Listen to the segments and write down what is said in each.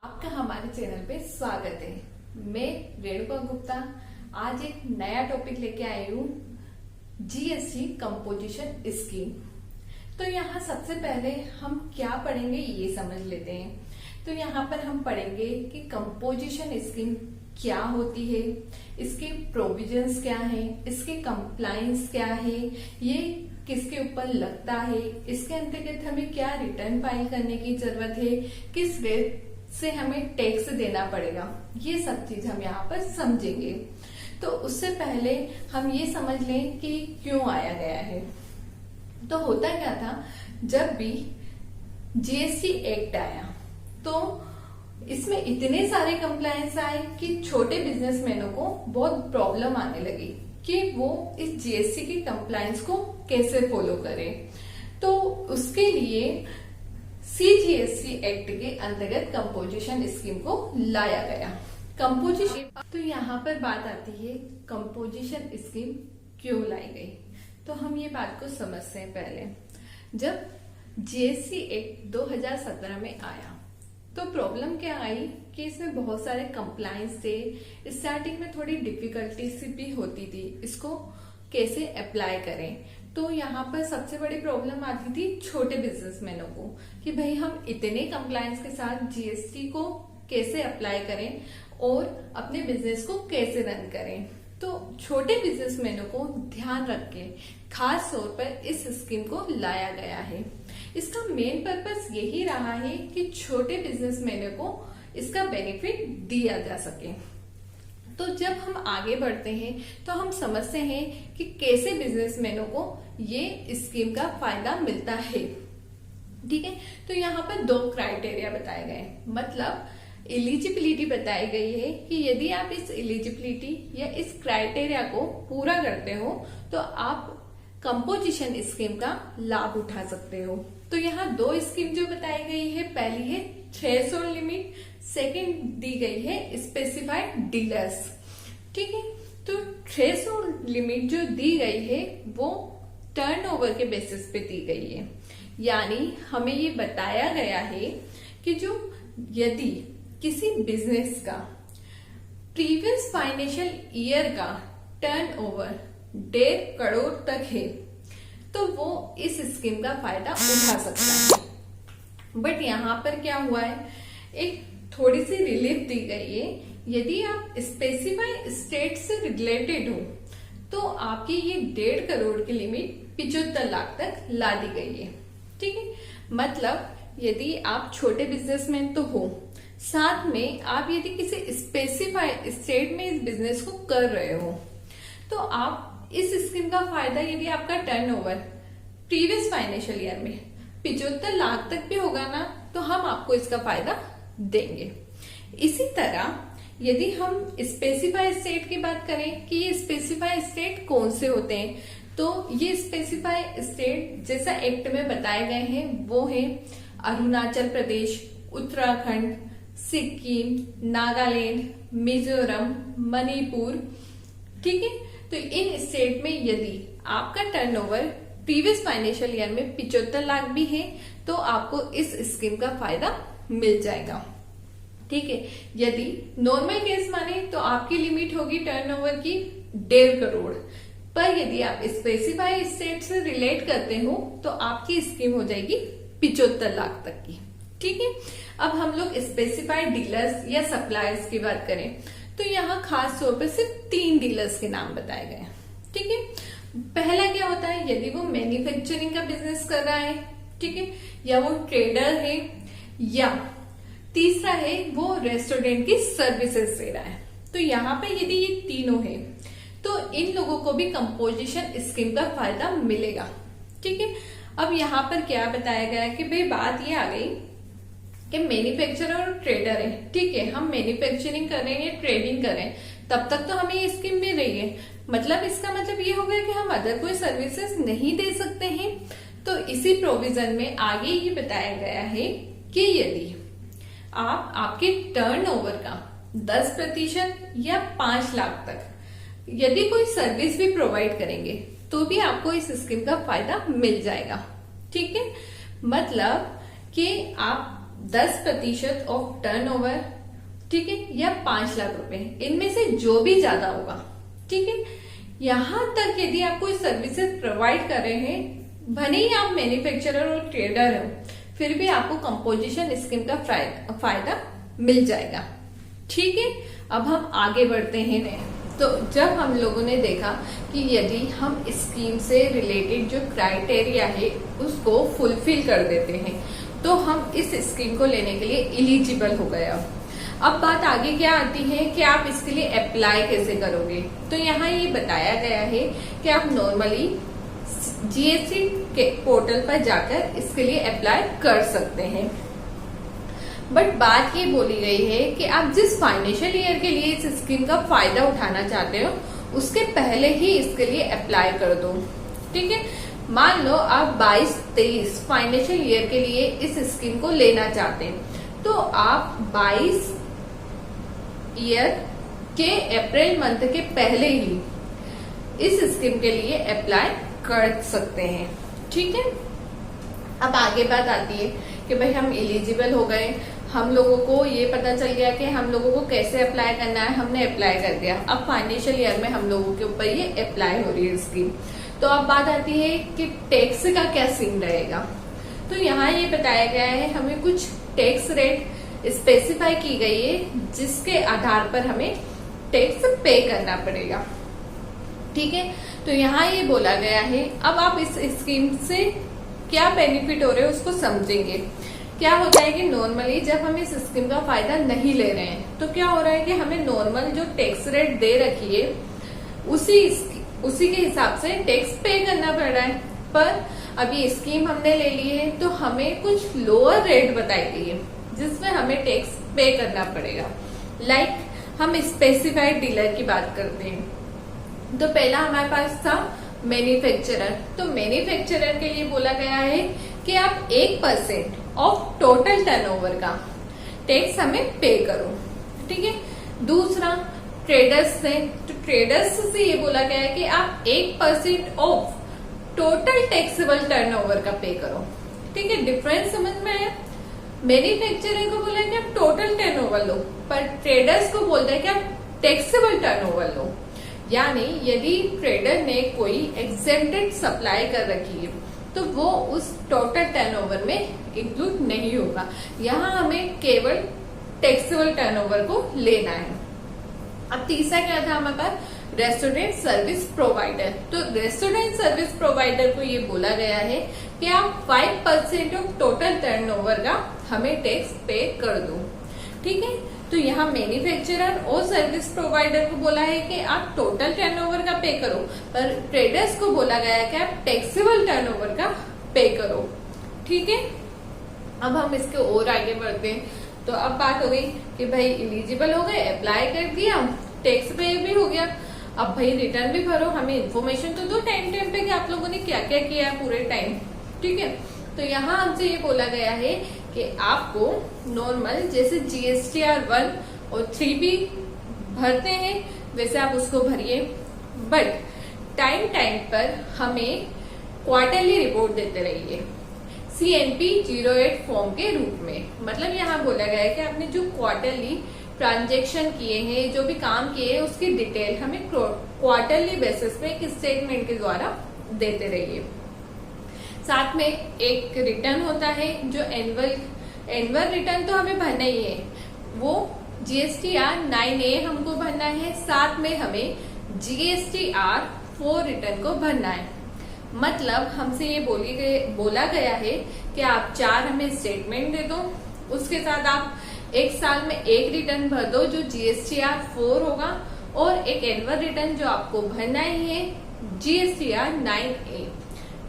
आपका हमारे चैनल पे स्वागत है। मैं रेणुका गुप्ता आज एक नया टॉपिक लेके आई हूँ, जीएसटी कंपोजिशन स्कीम। तो यहाँ सबसे पहले हम क्या पढ़ेंगे ये समझ लेते हैं। तो यहाँ पर हम पढ़ेंगे कि कंपोजिशन स्कीम क्या होती है, इसके प्रोविजंस क्या है, इसके कंप्लायंस क्या है, ये किसके ऊपर लगता है, इसके अंतर्गत हमें क्या रिटर्न फाइल करने की जरूरत है, किस रेट से हमें टैक्स देना पड़ेगा, ये सब चीज हम यहाँ पर समझेंगे। तो उससे पहले हम ये समझ लें कि क्यों आया गया है। तो होता क्या था, जब भी जीएसटी एक्ट आया तो इसमें इतने सारे कंप्लायंस आए कि छोटे बिजनेसमैनों को बहुत प्रॉब्लम आने लगी कि वो इस जीएसटी की कंप्लायंस को कैसे फॉलो करें। तो उसके लिए सीजीएसटी एक्ट के अंतर्गत कंपोजिशन स्कीम को लाया गया। कंपोजिशन, तो यहाँ पर बात आती है कंपोजिशन स्कीम क्यों लाई गई। तो हम ये बात को समझते हैं। पहले जब जीएसटी एक्ट 2017 में आया तो प्रॉब्लम क्या आई कि इसमें बहुत सारे कंप्लायंस थे। स्टार्टिंग में थोड़ी डिफिकल्टीज भी होती थी, इसको कैसे अप्लाई करें। तो यहाँ पर सबसे बड़ी प्रॉब्लम आती थी छोटे बिजनेसमैनों को कि भाई हम इतने कंप्लायंस के साथ जीएसटी को कैसे अप्लाई करें और अपने बिजनेस को कैसे रन करें। तो छोटे बिजनेसमैनों को ध्यान रख के खास तौर पर इस स्कीम को लाया गया है। इसका मेन पर्पस यही रहा है कि छोटे बिजनेसमैनों को इसका बेनिफिट दिया जा सके। तो जब हम आगे बढ़ते हैं तो हम समझते हैं कि कैसे बिजनेसमैनों को ये स्कीम का फायदा मिलता है। ठीक है, तो यहाँ पर 2 क्राइटेरिया बताए गए, मतलब एलिजिबिलिटी बताई गई है कि यदि आप इस एलिजिबिलिटी या इस क्राइटेरिया को पूरा करते हो तो आप कंपोजिशन स्कीम का लाभ उठा सकते हो। तो यहाँ 2 स्कीम जो बताई गई है, पहली है थ्रेशोल्ड लिमिट, सेकंड दी गई है स्पेसिफाइड डीलर्स। ठीक है, तो थ्रेशोल्ड लिमिट जो दी गई है वो टर्नओवर के बेसिस पे दी गई है। यानी हमें ये बताया गया है कि जो यदि किसी बिजनेस का प्रीवियस फाइनेंशियल ईयर का टर्नओवर 1.5 करोड़ तक है तो वो इस स्कीम का फायदा उठा सकता है। बट यहाँ पर क्या हुआ है, एक थोड़ी सी रिलीफ दी गई है। यदि आप स्पेसिफाई स्टेट से रिलेटेड हो तो आपकी ये 1.5 करोड़ की लिमिट 75 लाख तक ला दी गई है। ठीक है, मतलब यदि आप छोटे बिजनेसमैन तो हो, साथ में आप यदि किसी स्पेसिफाइड स्टेट में इस बिजनेस को कर रहे हो तो आप इस स्कीम का फायदा, यदि आपका टर्नओवर प्रीवियस फाइनेंशियल ईयर में 75 लाख तक भी होगा ना, तो हम आपको इसका फायदा देंगे। इसी तरह यदि हम स्पेसिफाइड स्टेट की बात करें कि ये स्पेसिफाइड स्टेट कौन से होते हैं, तो ये स्पेसिफाइड स्टेट जैसा एक्ट में बताए गए हैं वो है अरुणाचल प्रदेश, उत्तराखंड, सिक्किम, नागालैंड, मिजोरम, मणिपुर। ठीक है, तो इन स्टेट में यदि आपका टर्नओवर प्रीवियस फाइनेंशियल ईयर में 75 लाख भी है तो आपको इस स्कीम का फायदा मिल जाएगा। ठीक है, यदि नॉर्मल केस माने तो आपकी लिमिट होगी टर्नओवर की 1.5 करोड़, पर यदि आप स्पेसिफाइड स्टेट से रिलेट करते हो तो आपकी स्कीम हो जाएगी 75 लाख तक की। ठीक है, अब हम लोग स्पेसिफाइड डीलर्स या सप्लायर्स की बात करें तो यहाँ खास तौर पर सिर्फ 3 डीलर्स के नाम बताए गए। ठीक है, पहला क्या होता है, यदि वो मैन्युफैक्चरिंग का बिजनेस कर रहा है, ठीक है, या वो ट्रेडर है, या तीसरा है वो रेस्टोरेंट की सर्विसेज दे रहा है। तो यहाँ पे यदि ये तीनों है तो इन लोगों को भी कंपोजिशन स्कीम का फायदा मिलेगा। ठीक है, अब यहाँ पर क्या बताया गया कि भाई बात ये आ गई कि मैन्युफैक्चरर और ट्रेडर है। ठीक है, हम मैन्युफैक्चरिंग कर रहे हैं या ट्रेडिंग कर रहे हैं तब तक तो हमें ये स्कीम मिल रही है, मतलब इसका मतलब ये हो गया कि हम अदर कोई सर्विसेज नहीं दे सकते हैं। तो इसी प्रोविजन में आगे ये बताया गया है कि यदि आप आपके टर्नओवर का 10% या 5 लाख तक यदि कोई सर्विस भी प्रोवाइड करेंगे तो भी आपको इस स्कीम का फायदा मिल जाएगा। ठीक है, मतलब कि आप 10% ऑफ टर्नओवर, ठीक है, या 5 लाख रुपए, इनमें से जो भी ज्यादा होगा, ठीक है। यहां तक यदि आप कोई सर्विसेज प्रोवाइड कर रहे हैं, भले ही आप मैन्युफैक्चरर और ट्रेडर हो, फिर भी आपको कंपोजिशन स्कीम का फायदा मिल जाएगा, ठीक है। अब हम आगे बढ़ते हैं। तो जब हम लोगों ने देखा कि यदि हम स्कीम से रिलेटेड जो क्राइटेरिया है उसको फुलफिल कर देते हैं तो हम इस स्कीम को लेने के लिए एलिजिबल हो गए। अब बात आगे क्या आती है कि आप इसके लिए अप्लाई कैसे करोगे। तो यहाँ ये बताया गया है कि आप नॉर्मली जीएसटी के पोर्टल पर जाकर इसके लिए अप्लाई कर सकते हैं। बट बात ये बोली गई है कि आप जिस फाइनेंशियल ईयर के लिए इस स्कीम का फायदा उठाना चाहते हो उसके पहले ही इसके लिए अप्लाई कर दो, ठीक है। मान लो आप 22-23 फाइनेंशियल ईयर के लिए इस स्कीम को लेना चाहते हैं तो आप 22 ईयर के अप्रैल मंथ के पहले ही इस स्कीम के लिए अप्लाई कर सकते हैं, ठीक है। अब आगे बात आती है कि भाई हम एलिजिबल हो गए, हम लोगों को ये पता चल गया कि हम लोगों को कैसे अप्लाई करना है, हमने अप्लाई कर दिया। अब फाइनेंशियल ईयर में हम लोगों के ऊपर ये अप्लाई हो रही है स्कीम। तो अब बात आती है कि टैक्स का क्या सीन रहेगा। तो यहाँ ये बताया गया है हमें कुछ टैक्स रेट स्पेसिफाई की गई है जिसके आधार पर हमें टैक्स पे करना पड़ेगा, ठीक है। तो यहाँ ये बोला गया है, अब आप इस स्कीम से क्या बेनिफिट हो रहे हैं उसको समझेंगे। क्या होता है कि नॉर्मली जब हम इस स्कीम का फायदा नहीं ले रहे हैं तो क्या हो रहा है कि हमें नॉर्मल जो टैक्स रेट दे रखी है उसी के हिसाब से टैक्स पे करना पड़ रहा है। पर अब ये स्कीम हमने ले ली है तो हमें कुछ लोअर रेट बताई गई है जिसमें हमें टैक्स पे करना पड़ेगा। लाइक हम स्पेसिफाइड डीलर की बात करते हैं तो पहला हमारे पास था मैन्युफैक्चरर। तो मैन्युफैक्चरर के लिए बोला गया है कि आप 1% ऑफ टोटल टर्नओवर का टैक्स हमें पे करो, ठीक है। दूसरा ट्रेडर्स से, तो ट्रेडर्स से ये बोला गया है कि आप 1% ऑफ टोटल टैक्सेबल टर्नओवर का पे करो, ठीक है। डिफरेंस समझ में आया। मैन्युफैक्चरर को बोला कि आप टोटल टर्नओवर लो, पर ट्रेडर्स को बोलता है कि आप टैक्सेबल टर्नओवर लो। यानी यदि ट्रेडर ने कोई एग्जेम्प्टेड सप्लाई कर रखी है तो वो उस टोटल टर्नओवर में इंक्लूड नहीं होगा। यहाँ हमें केवल टैक्सेबल टर्नओवर को लेना है। अब तीसरा क्या था हमारे पास, रेस्टोरेंट सर्विस प्रोवाइडर। तो रेस्टोरेंट सर्विस प्रोवाइडर को ये बोला गया है कि आप 5% ऑफ टोटल टर्नओवर का हमें टैक्स पे कर दो, ठीक है। तो यहाँ मैन्युफैक्चरर और सर्विस प्रोवाइडर को बोला है कि आप टोटल टर्नओवर का पे करो, पर ट्रेडर्स को बोला गया है कि आप टैक्सेबल टर्नओवर का पे करो, ठीक है। अब हम इसके और आगे बढ़ते हैं। तो अब बात हो गई कि भाई एलिजिबल हो गए, अप्लाई कर दिया, टैक्स पे भी हो गया। अब भाई रिटर्न भी भरो, हमें इन्फॉर्मेशन तो दो टाइम पे कि आप लोगों ने क्या क्या किया पूरे टाइम, ठीक है। तो यहाँ हमसे ये बोला गया है कि आपको नॉर्मल जैसे GSTR 1 और 3 भी भरते हैं वैसे आप उसको भरिए, बट टाइम पर हमें क्वार्टरली रिपोर्ट देते रहिए CNP 08 फॉर्म के रूप में। मतलब यहाँ बोला गया है कि आपने जो क्वार्टरली ट्रांजेक्शन किए हैं, जो भी काम किए हैं, उसकी डिटेल हमें क्वार्टरली बेसिस पे एक स्टेटमेंट के द्वारा देते रहिए। साथ में एक रिटर्न होता है जो एनुअल रिटर्न तो हमें भरना ही है, वो GSTR 9A हमको भरना है, साथ में हमें GSTR 4 रिटर्न को भरना है। मतलब हमसे ये बोला गया है कि आप 4 हमें स्टेटमेंट दे दो, उसके साथ आप एक साल में एक रिटर्न भर दो जो GSTR 4 होगा, और एक एनुअल रिटर्न जो आपको भरना ही है GSTR 9A,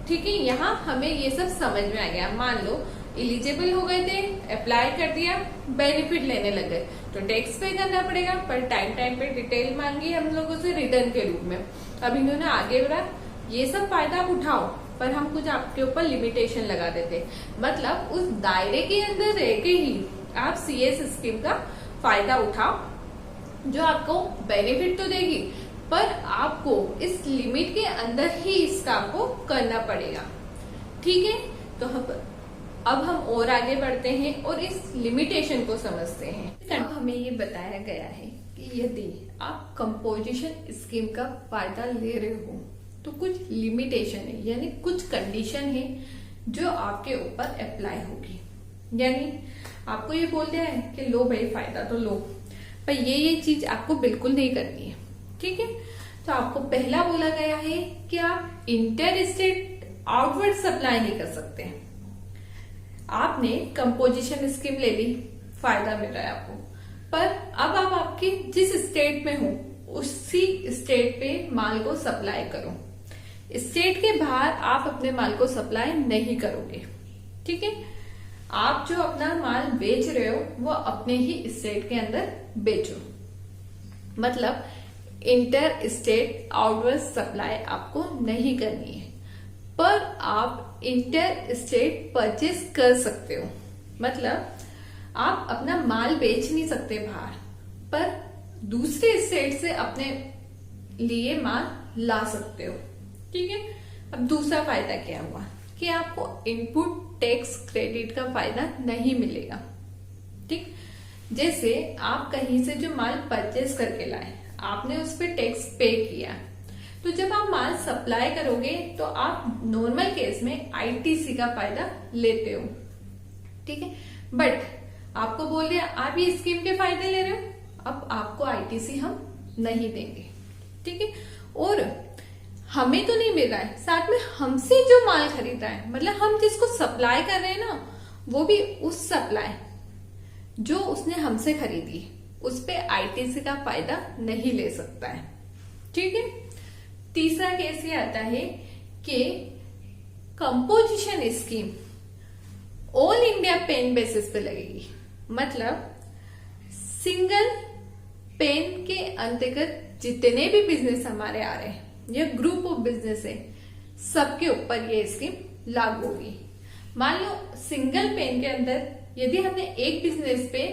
ठीक है। यहाँ हमें ये सब समझ में आ गया। मान लो एलिजिबल हो गए थे, अप्लाई कर दिया, बेनिफिट लेने लग गए तो टैक्स पे करना पड़ेगा, पर टाइम पे डिटेल मांगी हम लोगों से रिटर्न के रूप में। अब इन्होंने आगे बढ़ा, ये सब फायदा आप उठाओ, पर हम कुछ आपके ऊपर लिमिटेशन लगा देते। मतलब उस दायरे के अंदर रह के ही आप CS स्कीम का फायदा उठाओ जो आपको बेनिफिट तो देगी, पर आपको इस लिमिट के अंदर ही इस काम को करना पड़ेगा, ठीक है। तो अब हम और आगे बढ़ते हैं और इस लिमिटेशन को समझते हैं। अब हमें ये बताया गया है कि यदि आप कंपोजिशन स्कीम का फायदा ले रहे हो तो कुछ लिमिटेशन है, यानी कुछ कंडीशन है जो आपके ऊपर अप्लाई होगी। यानी आपको ये बोल दिया है कि लो भाई फायदा तो लो, पर ये चीज आपको बिल्कुल नहीं करनी है। ठीक है, तो आपको पहला बोला गया है कि आप इंटर स्टेट आउटवर्ड सप्लाई नहीं कर सकते। आपने कंपोजिशन स्कीम ले ली, फायदा मिल रहा है आपको, पर अब आप आपके जिस स्टेट में हो उसी स्टेट पे माल को सप्लाई करो। स्टेट के बाहर आप अपने माल को सप्लाई नहीं करोगे। ठीक है, आप जो अपना माल बेच रहे हो वो अपने ही स्टेट के अंदर बेचो। मतलब इंटर स्टेट आउटवर्ड सप्लाई आपको नहीं करनी है, पर आप इंटर स्टेट परचेस कर सकते हो। मतलब आप अपना माल बेच नहीं सकते बाहर, पर दूसरे स्टेट से अपने लिए माल ला सकते हो। ठीक है, अब दूसरा फायदा क्या हुआ कि आपको इनपुट टैक्स क्रेडिट का फायदा नहीं मिलेगा। ठीक, जैसे आप कहीं से जो माल परचेस करके लाए, आपने उस पर टैक्स पे किया, तो जब आप माल सप्लाई करोगे तो आप नॉर्मल केस में आईटीसी का फायदा लेते हो। ठीक है, बट आपको बोल दिया आप ये स्कीम के फायदे ले रहे हो, अब आपको आईटीसी हम नहीं देंगे। ठीक है, और हमें तो नहीं मिल रहा है, साथ में हमसे जो माल खरीद रहा है, मतलब हम जिसको सप्लाई कर रहे हैं ना, वो भी उस सप्लाई जो उसने हमसे खरीदी उस पे आईटीसी का फायदा नहीं ले सकता है। ठीक है, तीसरा केस ये आता है कि composition scheme all India pan basis पे लगेगी। मतलब सिंगल पेन के अंतर्गत जितने भी बिजनेस हमारे आ रहे हैं या ग्रुप ऑफ बिजनेस है, सबके ऊपर ये स्कीम लागू होगी। मान लो सिंगल पेन के अंदर यदि हमने एक बिजनेस पे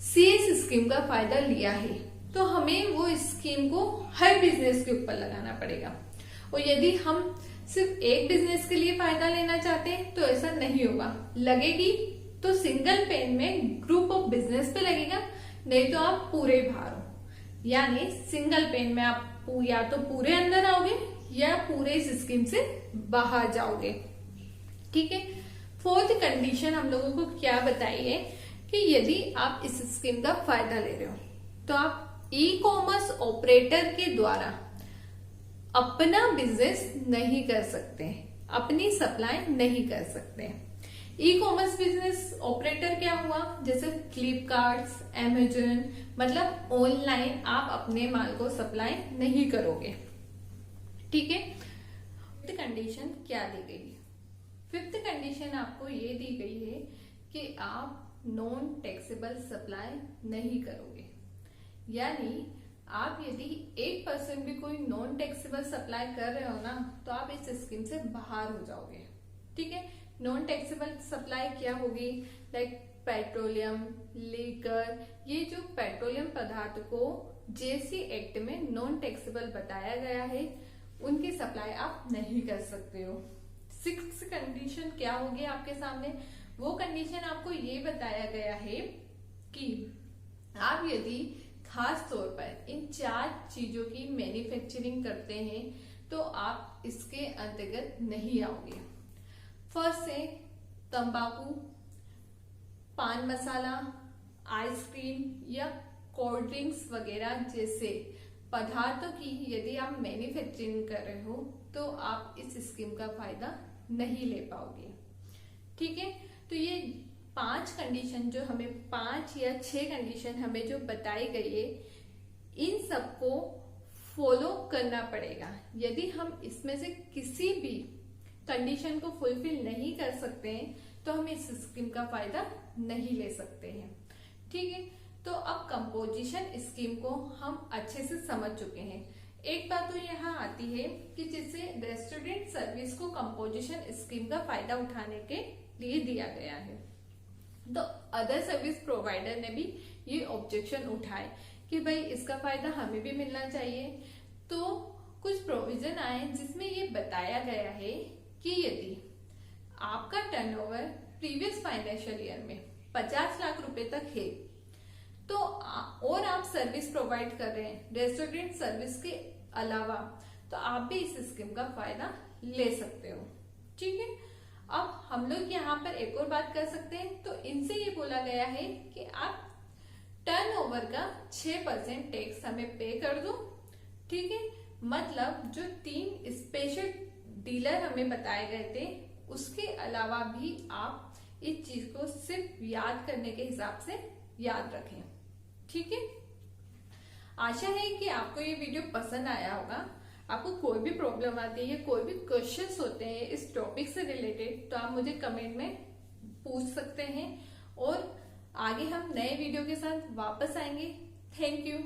सीएस स्कीम का फायदा लिया है, तो हमें वो स्कीम को हर बिजनेस के ऊपर लगाना पड़ेगा। और यदि हम सिर्फ एक बिजनेस के लिए फायदा लेना चाहते हैं तो ऐसा नहीं होगा। लगेगी तो सिंगल पेन में ग्रुप ऑफ बिजनेस पे लगेगा, नहीं तो आप पूरे बाहर हो। यानी सिंगल पेन में आप या तो पूरे अंदर आओगे या पूरे इस स्कीम से बाहर जाओगे। ठीक है, फोर्थ कंडीशन हम लोगों को क्या बताई है कि यदि आप इस स्कीम का फायदा ले रहे हो तो आप ई कॉमर्स ऑपरेटर के द्वारा अपना बिजनेस नहीं कर सकते, अपनी सप्लाई नहीं कर सकते। ई कॉमर्स बिजनेस ऑपरेटर क्या हुआ, जैसे फ्लिपकार्ट, अमेजन, मतलब ऑनलाइन आप अपने माल को सप्लाई नहीं करोगे। ठीक है, फिफ्थ कंडीशन क्या दी गई? फिफ्थ कंडीशन आपको ये दी गई है कि आप नॉन टैक्सेबल सप्लाई नहीं करोगे। यानी आप यदि 1% भी कोई नॉन टैक्सेबल सप्लाई कर रहे हो ना, तो आप इस स्कीम से बाहर हो जाओगे। ठीक है, नॉन टैक्सेबल सप्लाई क्या होगी? लाइक पेट्रोलियम, लीकर, ये जो पेट्रोलियम पदार्थ को जीएसटी एक्ट में नॉन टैक्सेबल बताया गया है, उनकी सप्लाई आप नहीं कर सकते हो। सिक्स्थ कंडीशन क्या होगी आपके सामने? वो कंडीशन आपको ये बताया गया है कि आप यदि खास तौर पर इन 4 चीजों की मैन्युफैक्चरिंग करते हैं तो आप इसके अंतर्गत नहीं आओगे। फर्स्ट है तंबाकू, पान मसाला, आइसक्रीम या कोल्ड ड्रिंक्स वगैरह जैसे पदार्थों की यदि आप मैन्युफैक्चरिंग कर रहे हो तो आप इस स्कीम का फायदा नहीं ले पाओगे। ठीक है, तो ये 5 कंडीशन जो हमें 5 या 6 कंडीशन हमें जो बताई गई है, इन सबको फॉलो करना पड़ेगा। यदि हम इसमें से किसी भी कंडीशन को फुलफिल नहीं कर सकते हैं तो हम इस स्कीम का फायदा नहीं ले सकते हैं। ठीक है, तो अब कंपोजिशन स्कीम को हम अच्छे से समझ चुके हैं। एक बात तो यहाँ आती है कि जिससे रेस्टोरेंट सर्विस को कंपोजिशन स्कीम का फायदा उठाने के लिए दिया गया है, तो अदर सर्विस प्रोवाइडर ने भी ये ऑब्जेक्शन उठाए कि भाई इसका फायदा हमें भी मिलना चाहिए। तो कुछ प्रोविजन आए जिसमें ये बताया गया है कि यदि आपका टर्नओवर प्रीवियस फाइनेंशियल ईयर में 50 लाख रुपए तक है तो और आप सर्विस प्रोवाइड कर रहे हैं रेस्टोरेंट सर्विस के अलावा, तो आप भी इस स्कीम का फायदा ले सकते हो। ठीक है, अब हम लोग यहाँ पर एक और बात कर सकते हैं। तो इनसे ये बोला गया है कि आप टर्नओवर का 6% टैक्स हमें पे कर दो। ठीक है, मतलब जो 3 स्पेशल डीलर हमें बताए गए थे उसके अलावा भी आप इस चीज को सिर्फ याद करने के हिसाब से याद रखें। ठीक है, आशा है कि आपको ये वीडियो पसंद आया होगा। आपको कोई भी प्रॉब्लम आती है, कोई भी क्वेश्चंस होते हैं इस टॉपिक से रिलेटेड, तो आप मुझे कमेंट में पूछ सकते हैं और आगे हम नए वीडियो के साथ वापस आएंगे। Thank you.